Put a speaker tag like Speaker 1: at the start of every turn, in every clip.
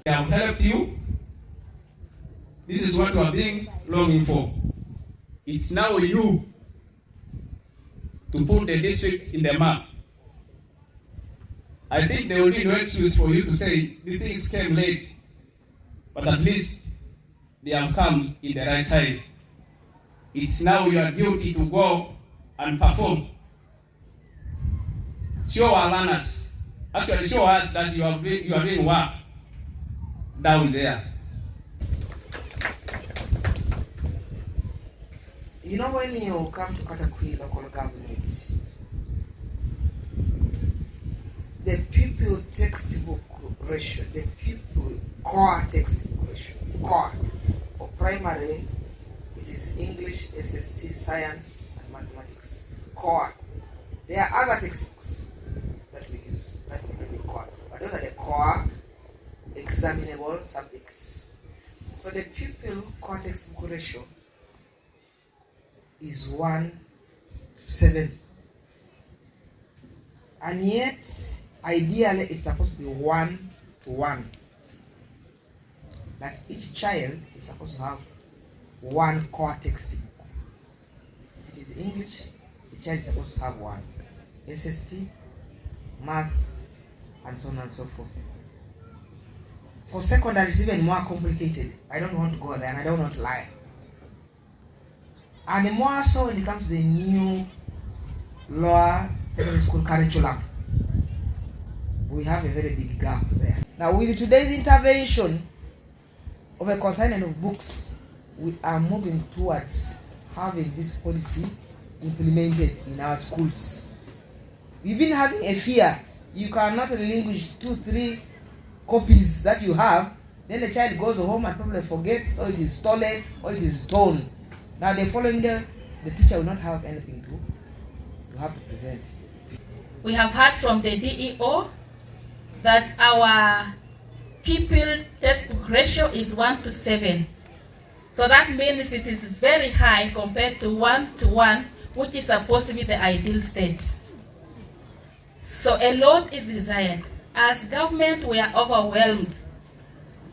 Speaker 1: They have helped you. This is what you are being longing for. It's now you to put the district in the map. I think there will be no excuse for you to say the things came late, but at least they have come in the right time. It's now your duty to go and perform. Show our learners, actually show us that you are doing work down there.
Speaker 2: You know, when you come to Katakwi local government, the pupil textbook ratio, the pupil core textbook ratio, core. For primary, it is English, SST, science, and mathematics. Core. There are other textbooks that we use, that we don't core. But those are the core examinable subjects. So the pupil core textbook ratio is 1:7. And yet, ideally, it's supposed to be 1:1. Like each child is supposed to have one core textbook. It is English, the child is supposed to have one. SST, math, and so on and so forth. For secondary, it's even more complicated. I don't want to go there and I don't want to lie. And more so when it comes to the new lower secondary school curriculum. We have a very big gap there. Now with today's intervention of a consignment of books, we are moving towards having this policy implemented in our schools. We've been having a fear. You cannot relinquish 2-3 copies that you have, then the child goes home and probably forgets, or it is stolen, or it is torn. Now the following day, the teacher will not have anything to have to present.
Speaker 3: We have heard from the DEO that our pupil textbook ratio is 1:7. So that means it is very high compared to 1:1, which is supposed to be the ideal state. So a lot is desired. As government, we are overwhelmed.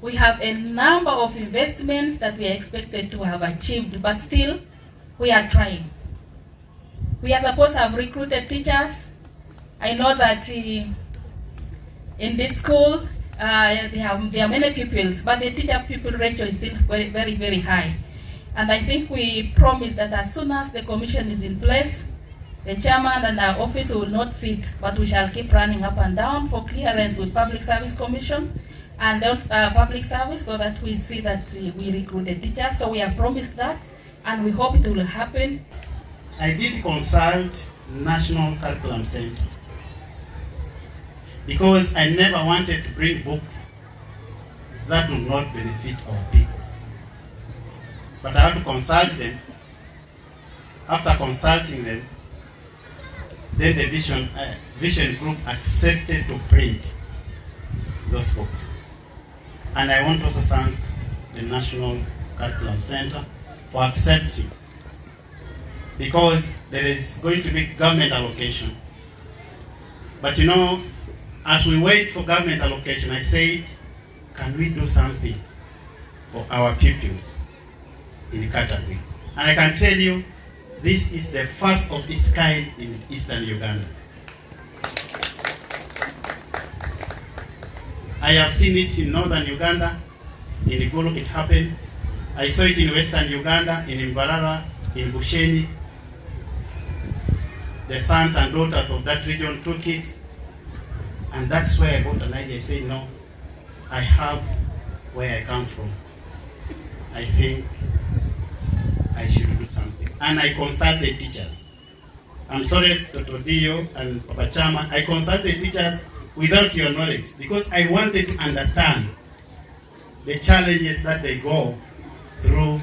Speaker 3: We have a number of investments that we are expected to have achieved, but still, we are trying. We are supposed to have recruited teachers. I know that in this school, there are many pupils, but the teacher-pupil ratio is still very, very, very high. And I think we promise that as soon as the commission is in place, the chairman and our office will not sit, but we shall keep running up and down for clearance with Public Service Commission and public service, so that we see that we recruit the teachers. So we have promised that, and we hope it will happen.
Speaker 4: I did consult National Curriculum Center because I never wanted to bring books that do not benefit our people. But I have to consult them. After consulting them, then the vision group accepted to print those books. And I want to also thank the National Curriculum Center for accepting, because there is going to be government allocation. But you know, as we wait for government allocation, I said, can we do something for our pupils in Katakwi? And I can tell you, this is the first of its kind in Eastern Uganda. I have seen it in Northern Uganda, in Igulu it happened. I saw it in Western Uganda, in Mbarara, in Busheni. The sons and daughters of that region took it. And that's where I got an idea. I said, no, I have where I come from. I think I should do something. And I consulted teachers. I'm sorry, Dr. Dio and Papa Chama, I consulted teachers without your knowledge, because I wanted to understand the challenges that they go through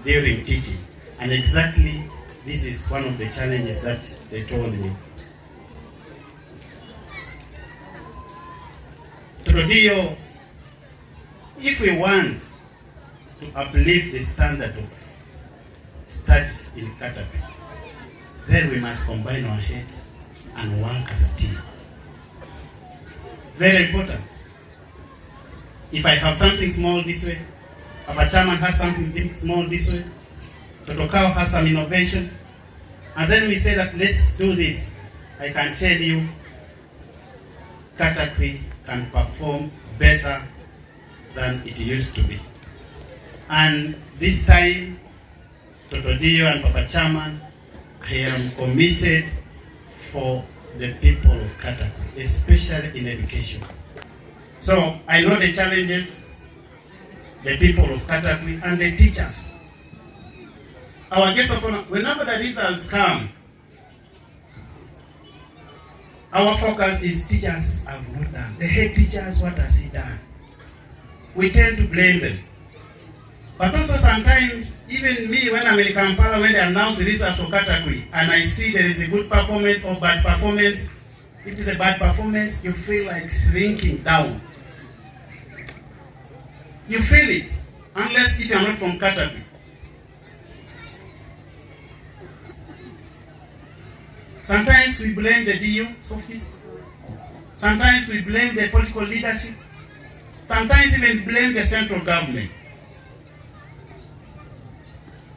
Speaker 4: during teaching. And exactly this is one of the challenges that they told me. Trodio, if we want to uplift the standard of studies in Katakwi, then we must combine our heads and work as a team. Very important. If I have something small this way, our chairman has something small this way, Totokao has some innovation, and then we say that let's do this, I can tell you Katakwi can perform better than it used to be. And this time, Totodio and Papa Chairman, I am committed for the people of Katakwi, especially in education. So I know the challenges, the people of Katakwi and the teachers. Our guest of honor, whenever the results come, our focus is teachers have not done. The head teachers, what has he done? We tend to blame them. But also sometimes, even me, when I'm in Kampala, when they announce the results for Katakwi, and I see there is a good performance or bad performance, if it's a bad performance, you feel like shrinking down. You feel it, unless if you're not from Katakwi. Sometimes we blame the DU's office. Sometimes we blame the political leadership. Sometimes even blame the central government.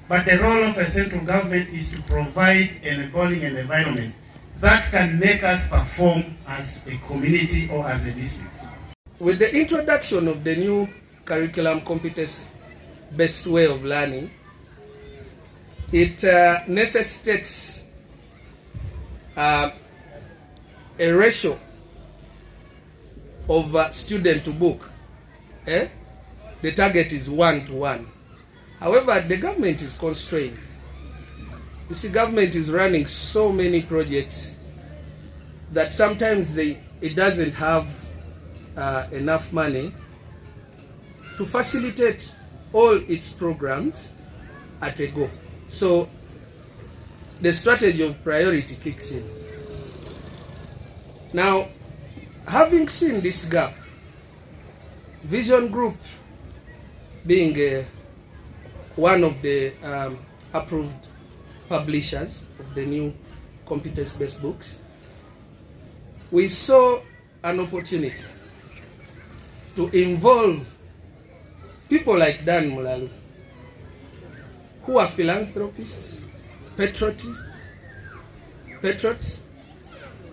Speaker 4: But the role of a central government is to provide an enabling environment that can make us perform as a community or as a district.
Speaker 5: With the introduction of the new curriculum competence-based way of learning, it necessitates a ratio of student to book. The target is 1:1. However, the government is constrained. You see, government is running so many projects that sometimes it doesn't have enough money to facilitate all its programs at a go. So the strategy of priority kicks in. Now, having seen this gap, Vision Group being one of the approved publishers of the new competence-based books, we saw an opportunity to involve people like Dan Mulalu, who are philanthropists, patriots,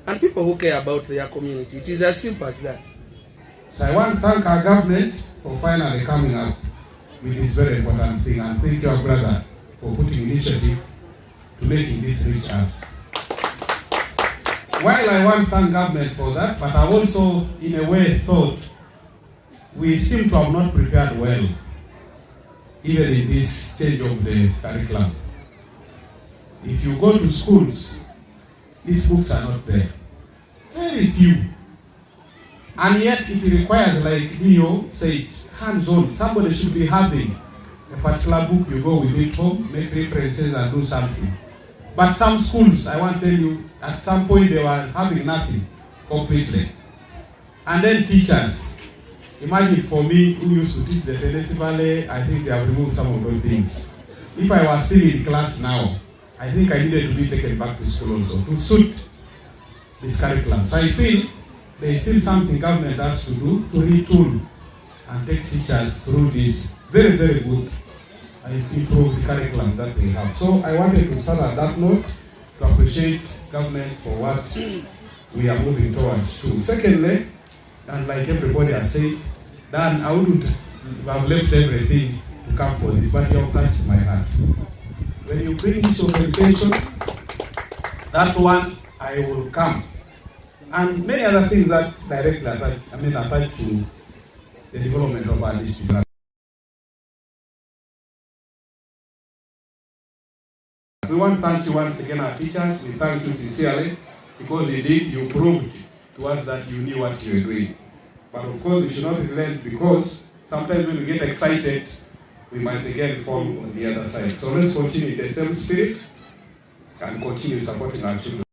Speaker 5: and people who care about their community. It is as simple as that.
Speaker 6: So I want to thank our government for finally coming up with this very important thing, and thank your brother for putting initiative to making this reach us. While I want to thank government for that, but I also in a way thought we seem to have not prepared well, even in this change of the curriculum. If you go to schools, these books are not there. Very few. And yet it requires, like Neo said, hands-on. Somebody should be having a particular book, you go with it home, make references and do something. But some schools, I want to tell you, at some point they were having nothing completely. And then teachers. Imagine for me, who used to teach the Tennessee Valley, I think they have removed some of those things. If I was still in class now, I think I needed to be taken back to school also to suit this curriculum. So I feel there is still something government has to do to retool and take teachers through this very, very good and improved curriculum that we have. So I wanted to start at that note to appreciate government for what we are moving towards too. Secondly, and like everybody has said, Dan, I wouldn't have left everything to come for this, but you have touched my heart. When you bring this orientation, that one I will come. And many other things that directly attach to the development of our district. We want to thank you once again, our teachers. We thank you sincerely because indeed you proved to us that you knew what you were doing. But of course, we should not relent because sometimes when we get excited, we might again fall on the other side. So let's continue in the same spirit and continue supporting our children.